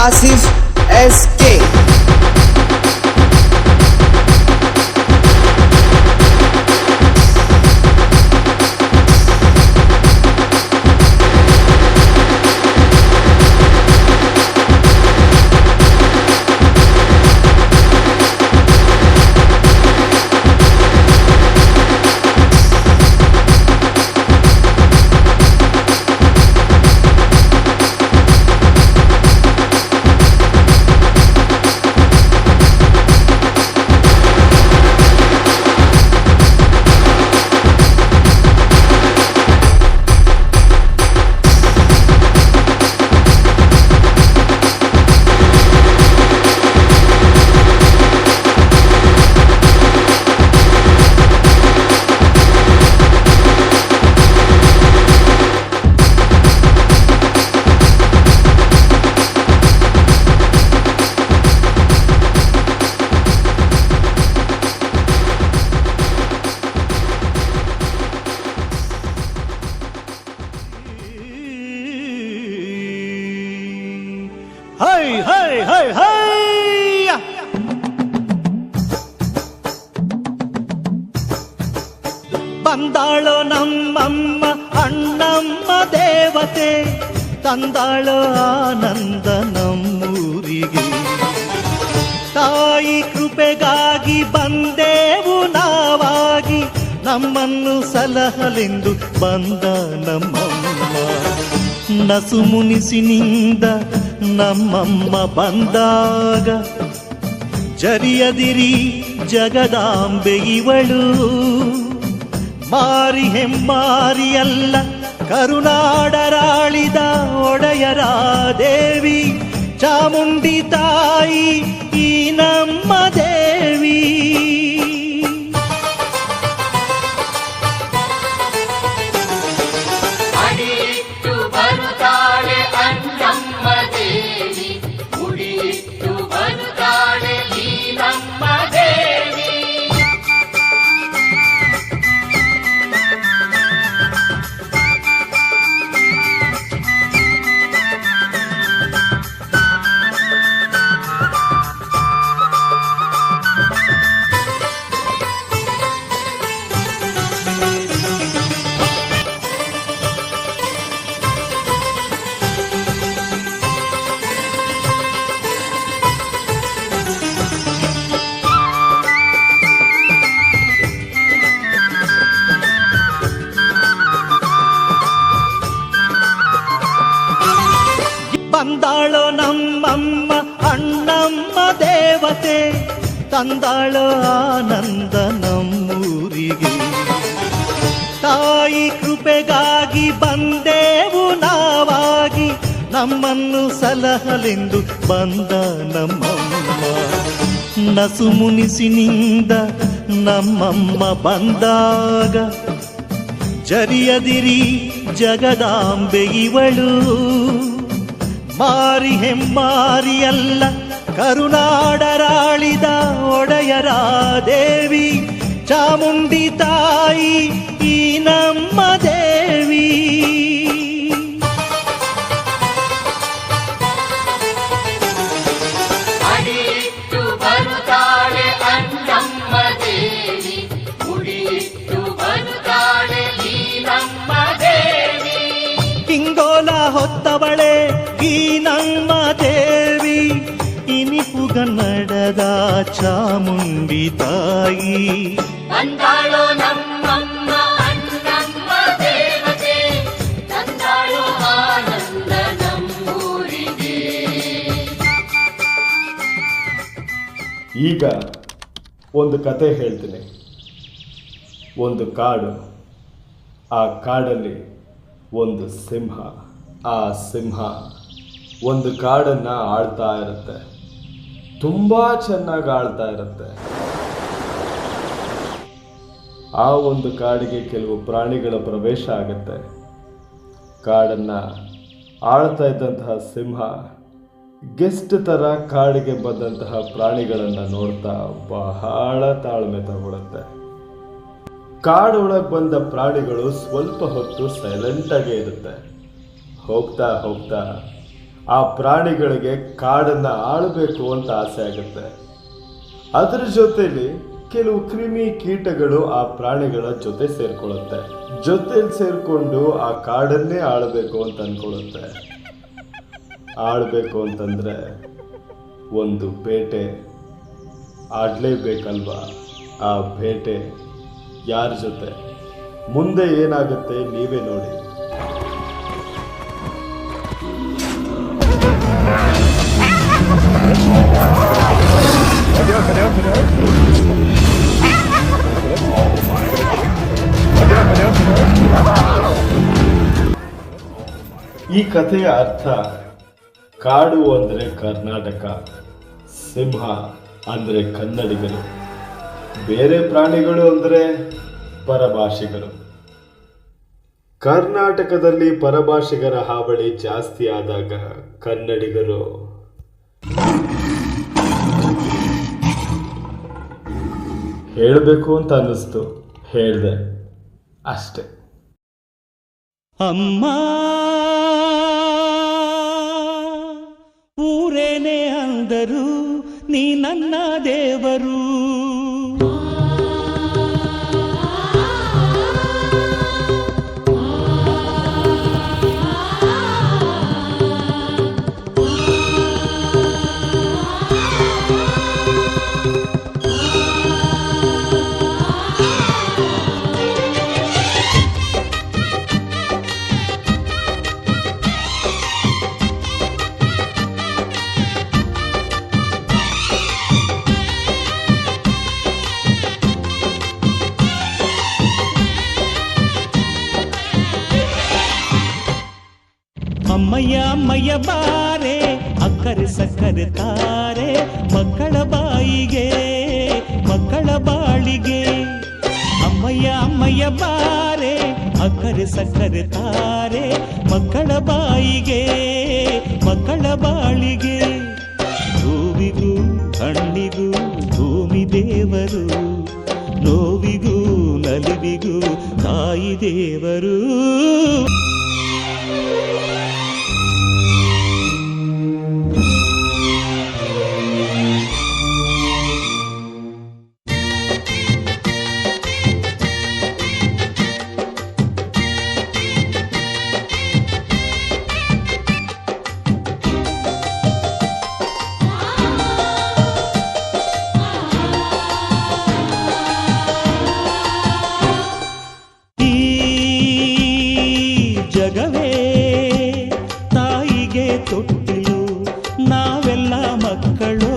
Asif SK. ಹೈ ಹೈ ಹೈ ಹೈ ಬಂದಾಳೋ ನಮ್ಮಮ್ಮ ಅಣ್ಣಮ್ಮ ದೇವತೆ, ತಂದಾಳೋ ಆನಂದ ನಮ್ಮೂರಿಗೆ. ತಾಯಿ ಕೃಪೆಗಾಗಿ ಬಂದೆವು ನಾವಾಗಿ, ನಮ್ಮನ್ನು ಸಲಹಲೆಂದು ಬಂದ ನಮ್ಮಮ್ಮ. ನಸು ಮುನಿಸಿನಿಂದ ನಮ್ಮಮ್ಮ ಬಂದಾಗ, ಜರಿಯದಿರಿ ಜಗದಾಂಬೆ ಇವಳು. ಮಾರಿ ಹೆಮ್ಮಾರಿಯಲ್ಲ ಕರುನಾಡರಾಳಿದ ಒಡೆಯರ ದೇವಿ, ಚಾಮುಂಡಿ ತಾಯಿ ಈ ನಮ್ಮ ದೇವಿ. ಬಂದಾಳೋ ನಮ್ಮಮ್ಮ ಅಣ್ಣಮ್ಮ ದೇವತೆ, ತಂದಾಳೋ ಆನಂದ ನಮ್ಮೂರಿಗೆ. ತಾಯಿ ಕೃಪೆಗಾಗಿ ಬಂದೆವು ನಾವಾಗಿ, ನಮ್ಮನ್ನು ಸಲಹಲೆಂದು ಬಂದ ನಮ್ಮಮ್ಮ. ನಸು ಮುನಿಸಿನಿಂದ ನಮ್ಮಮ್ಮ ಬಂದಾಗ, ಜರಿಯದಿರಿ ಜಗದಾಂಬೆ ಇವಳು. ಮಾರಿ ಹೆಮ್ಮಾರಿಯಲ್ಲ ಕರುನಾಡರಾಳಿದ ಒಡೆಯರ ದೇವಿ, ಚಾಮುಂಡಿ ತಾಯಿ ಈ ನಮ್ಮ ದೇವಿ. ಹಿಂಗೋಲ ಹೊತ್ತವಳೆ ಈ ನಮ್ಮ ದೇವಿ, ಇನಿಪುಗನ್ನಡದ ಚಾಮುಂಡಿ ತಾಯಿ. ಬಂದಾಳೋ ನಮ್ಮಮ್ಮ ಅಣ್ಣಮ್ಮ ದೇವತೆ, ತಂದಾಳೋ ಆನಂದ ನಮ್ಮೂರಿಗೆ. ಈಗ ಒಂದು ಕತೆ ಹೇಳ್ತೀನಿ. ಒಂದು ಕಾಡು, ಆ ಕಾಡಲ್ಲಿ ಒಂದು ಸಿಂಹ. ಆ ಸಿಂಹ ಒಂದು ಕಾಡನ್ನು ಆಳ್ತಾ ಇರುತ್ತೆ, ತುಂಬ ಚೆನ್ನಾಗಿ ಆಳ್ತಾ ಇರುತ್ತೆ. ಆ ಒಂದು ಕಾಡಿಗೆ ಕೆಲವು ಪ್ರಾಣಿಗಳ ಪ್ರವೇಶ ಆಗುತ್ತೆ. ಕಾಡನ್ನು ಆಳ್ತಾ ಇದ್ದಂತಹ ಸಿಂಹ ಗೆಸ್ಟ್ ಥರ ಕಾಡಿಗೆ ಬಂದಂತಹ ಪ್ರಾಣಿಗಳನ್ನು ನೋಡ್ತಾ ಬಹಳ ತಾಳ್ಮೆ ತಗೊಳುತ್ತೆ. ಕಾಡೊಳಗೆ ಬಂದ ಪ್ರಾಣಿಗಳು ಸ್ವಲ್ಪ ಹೊತ್ತು ಸೈಲೆಂಟಾಗೇ ಇರುತ್ತೆ. ಹೋಗ್ತಾ ಹೋಗ್ತಾ ಆ ಪ್ರಾಣಿಗಳಿಗೆ ಕಾಡನ್ನು ಆಳಬೇಕು ಅಂತ ಆಸೆ ಆಗುತ್ತೆ. ಅದರ ಜೊತೆಲಿ ಕೆಲವು ಕ್ರಿಮಿ ಕೀಟಗಳು ಆ ಪ್ರಾಣಿಗಳ ಜೊತೆ ಸೇರ್ಕೊಳ್ಳುತ್ತೆ. ಜೊತೆಲಿ ಸೇರ್ಕೊಂಡು ಆ ಕಾಡನ್ನೇ ಆಳಬೇಕು ಅಂತ ಅನ್ಕೊಳ್ಳುತ್ತೆ. ಆಳಬೇಕು ಅಂತಂದ್ರೆ ಒಂದು ಬೇಟೆ ಆಡಲೇಬೇಕಲ್ವಾ? ಆ ಬೇಟೆ ಯಾರ ಜೊತೆ? ಮುಂದೆ ಏನಾಗುತ್ತೆ ನೀವೇ ನೋಡಿ. ಈ ಕಥೆಯ ಅರ್ಥ, ಕಾಡು ಅಂದರೆ ಕರ್ನಾಟಕ, ಸಿಂಹ ಅಂದರೆ ಕನ್ನಡಿಗರು, ಬೇರೆ ಪ್ರಾಣಿಗಳು ಅಂದರೆ ಪರಭಾಷಿಗರು. ಕರ್ನಾಟಕದಲ್ಲಿ ಪರಭಾಷಿಗರ ಹಾವಳಿ ಜಾಸ್ತಿ ಆದಾಗ ಕನ್ನಡಿಗರು ಹೇಳಬೇಕು ಅಂತ ಅನ್ನಿಸ್ತು, ಹೇಳಿದೆ ಅಷ್ಟೆ. ಅಮ್ಮ ಊರೇನೇ ಅಂದರು ನೀ ನನ್ನ ದೇವರು. ಅಮ್ಮಯ್ಯ ಅಮ್ಮಯ್ಯ ಬಾರೆ ಅಕ್ಕರೆ ಸಕ್ಕರೆ ತಾರೆ, ಮಕ್ಕಳ ಬಾಯಿಗೆ ಮಕ್ಕಳ ಬಾಳಿಗೆ. ಅಮ್ಮಯ್ಯ ಅಮ್ಮಯ್ಯ ಬಾರೆ ಅಕ್ಕರೆ ಸಕ್ಕರೆ ತಾರೆ, ಮಕ್ಕಳ ಬಾಯಿಗೆ ಮಕ್ಕಳ ಬಾಳಿಗೆ. ಹೂವಿಗೂ ಹಣ್ಣಿಗೂ ಭೂಮಿ ದೇವರು, ನೋವಿಗೂ ನಲಿವಿಗೂ ತಾಯಿ ದೇವರು. ಜಗವೇ ತಾಯಿಗೆ ತೊಟ್ಟಿಲು, ನಾವೆಲ್ಲ ಮಕ್ಕಳು.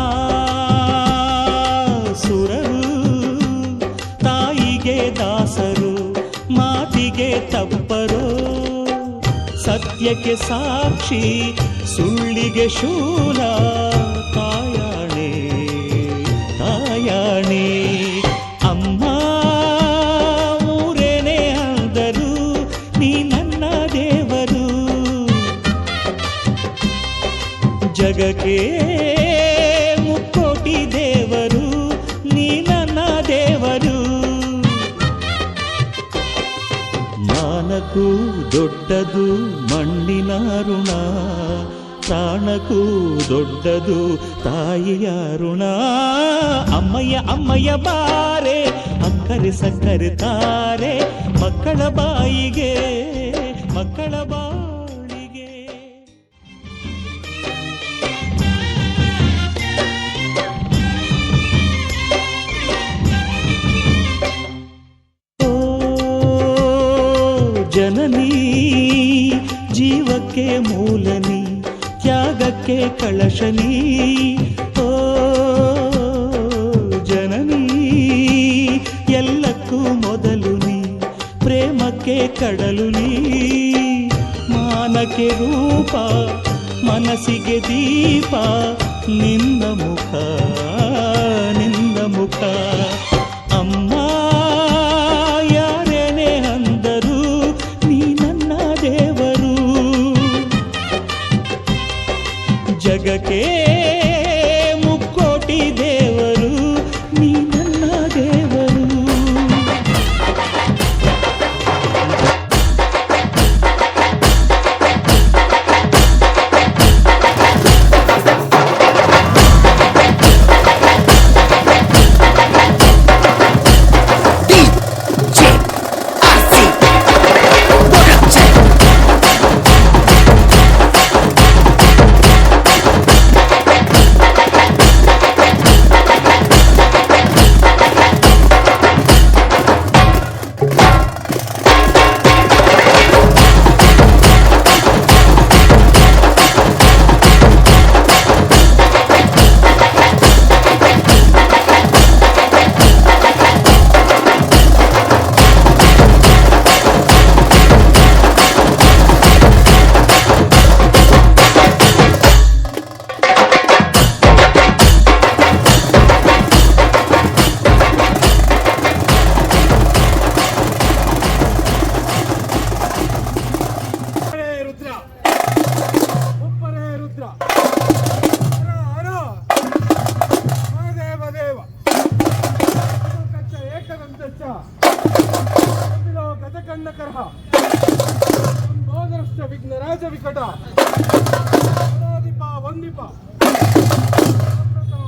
ಆ ಸುರರು ತಾಯಿಗೆ ದಾಸರು, ಮಾತಿಗೆ ತಪ್ಪರು. ಸತ್ಯಕ್ಕೆ ಸಾಕ್ಷಿ, ಸುಳ್ಳಿಗೆ ಶೂಲ, ತಾಯಾಣೆ ತಾಯಾಣೆ. ಅಮ್ಮ ಊರೇನೇ ಅಂದರು ನೀ ನನ್ನ ದೇವರು. ಜಗಕ್ಕೆ ಮುಕ್ಕೋಟಿ ದೇವರು, ನೀ ನನ್ನ ದೇವರು. ಮಾನಕ್ಕೂ ದೊಡ್ಡದು ಮಣ್ಣಿನ ಋಣ, ಪ್ರಾಣಕ್ಕೂ ದೊಡ್ಡದು ತಾಯಿಯ ಋಣ. ಅಮ್ಮಯ್ಯ ಅಮ್ಮಯ್ಯ ಬಾರೆ ಅಕ್ಕರೆ ಸಕ್ಕರೆ ತಾರೆ, ಮಕ್ಕಳ ಬಾಯಿಗೆ ಮಕ್ಕಳ ಬಾಳಿಗೆ. ಓ ಜನನಿ ಜೀವಕ್ಕೆ ಮೂಲನಿ, ತ್ಯಾಗಕ್ಕೆ ಕಳಶನಿ. ಓ ಜನನಿ ಎಲ್ಲಕ್ಕೂ ಮೊದಲು ನೀ, ಪ್ರೇಮಕ್ಕೆ ಕಡಲು ನೀ. ಮಾನಕ್ಕೆ ರೂಪ, ಮನಸ್ಸಿಗೆ ದೀಪ, ನಿನ್ನ ಮುಖ ನಿನ್ನ ಮುಖ. ಅಮ್ಮ ಯಾರೇನೇ ಅಂದರು ನೀ ನನ್ನ ದೇವರು. ಜಗಕ್ಕೆ ಮುಕ್ಕೋಟಿ ದೇವರು, ನೀ ನನ್ನ ದೇವರು. ಕರ್ಹ ಬೋಧರಷ್ಟ ವಿಘ್ನ ರಾಜ ವಿಕಟ ದೀಪ ವಂದಿಪ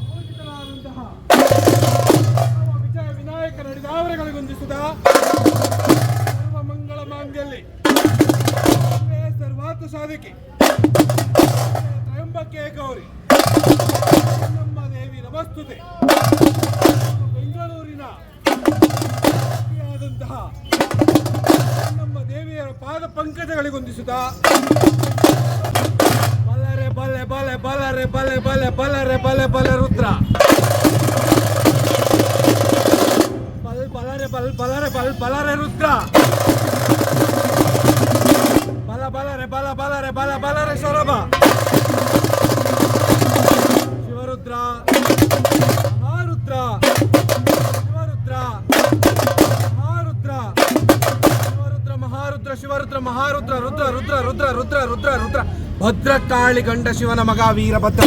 ಪೂಜಿತನಾದಂತಹ ವಿಜಯ ವಿನಾಯಕ ನಡೆದಾವರೆಗಳಿಗೊಂದಿಸಿದ ಸರ್ವ ಮಂಗಳ ಮಾಂಗಲ್ಯ ಸರ್ವಾರ್ಥ ಸಾಧಕಿ ತ್ರಯಂಬಕೆ ಗೌರಿ ನಮ್ಮ ದೇವಿ ನಮಸ್ತುತೆ. ಬೆಂಗಳೂರಿನ ಆದಂತಹ ನಮ್ಮ ದೇವಿಯರ ಪಾದ ಪಂಕಜಗಳಿಗೊಂದಿಸಿದ ಬಲರೆ ಬಲೆ ಬಲೆ ಬಲರೆ ಬಲೆ ಬಲೆ ಬಲರೆ ಬಲೆ ಬಲೆ ರುದ್ರ ಬಲರೆ ಬಲ್ ಬಲರೆ ಬಲ್ ಬಲರೆ ರುದ್ರ ಬಲ ಬಲರೆ ಬಲ ಬಲರೆ ಬಲ ಬಲರೆ ಸೊರಬ ಶಿವರುದ್ರ ಮಹಾರುದ್ರ ಶಿವರುದ್ರ ಮಹಾರುದ್ರ ಶಿವರುದ್ರ ಮಹಾರುದ್ರ ಶಿವರುದ್ರ ಮಹಾರುದ್ರ ರುದ್ರ ರುದ್ರ ರುದ್ರ ರುದ್ರ ರುದ್ರ ರುದ್ರ ಭದ್ರಕಾಳಿ ಗಂಡ ಶಿವನ ಮಗ ವೀರಭದ್ರ.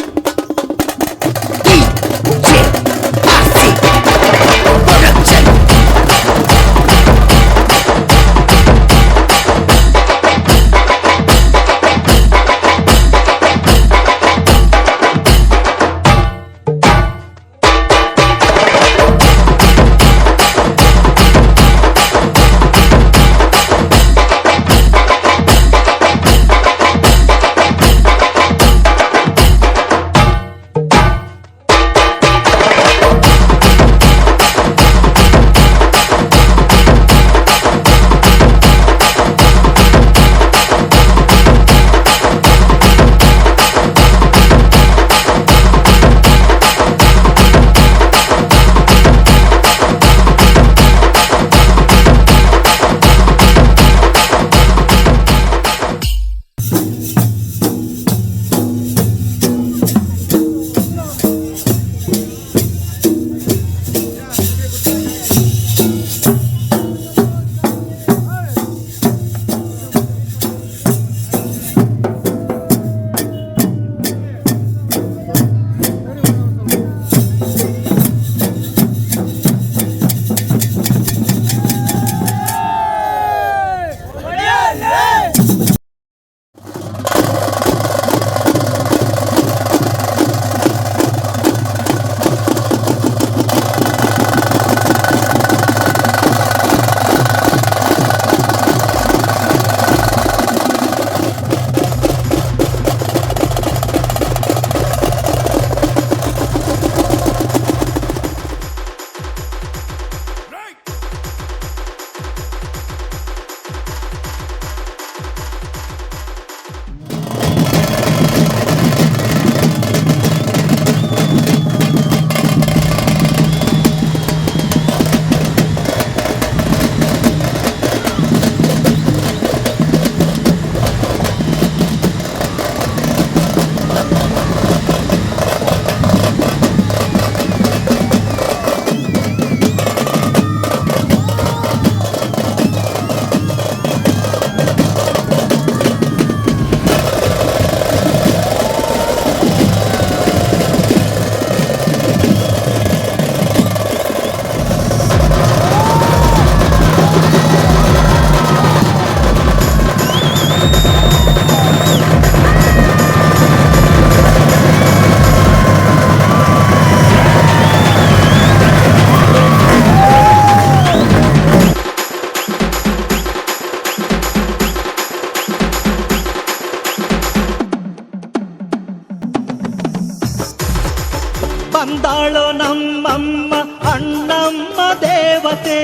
ಬಂದಾಳೋ ನಮ್ಮಮ್ಮ ಅಣ್ಣಮ್ಮ ದೇವತೆ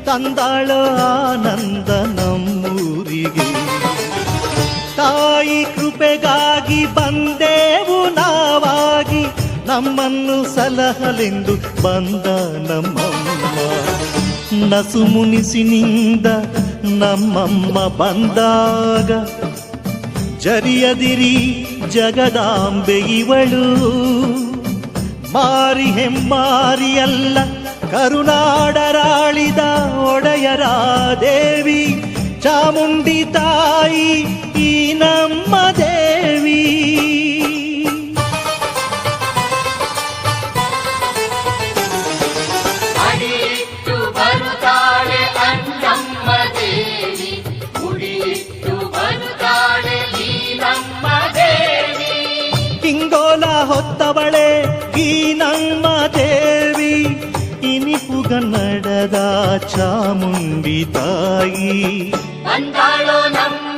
ತಂದಾಳೋ ಆನಂದ ನಮ್ಮೂರಿಗೆ. ತಾಯಿ ಕೃಪೆಗಾಗಿ ಬಂದೆವು ನಾವಾಗಿ, ನಮ್ಮನ್ನು ಸಲಹಲೆಂದು ಬಂದ ನಮ್ಮಮ್ಮ. ನಸು ಮುನಿಸಿನಿಂದ ನಮ್ಮಮ್ಮ ಬಂದಾಗ ಜರಿಯದಿರಿ ಜಗದಾಂಬೆ ಇವಳು. ಮಾರಿ ಹೆಮ್ಮಾರಿಯಲ್ಲ ಕರುನಾಡರಾಳಿದ ಒಡೆಯರ ದೇವಿ, ಚಾಮುಂಡಿ ತಾಯಿ ಈ ನಮ್ಮ ದೇವಿ. ಅಡಿಟ್ಟು ಬರುತ್ತಾಳೆ ಅನ್ನಮ್ಮ ದೇವಿ, ತುಂಬಿ ತಾಯಿ ಬಂದಾಳೋ ನಮ್ಮ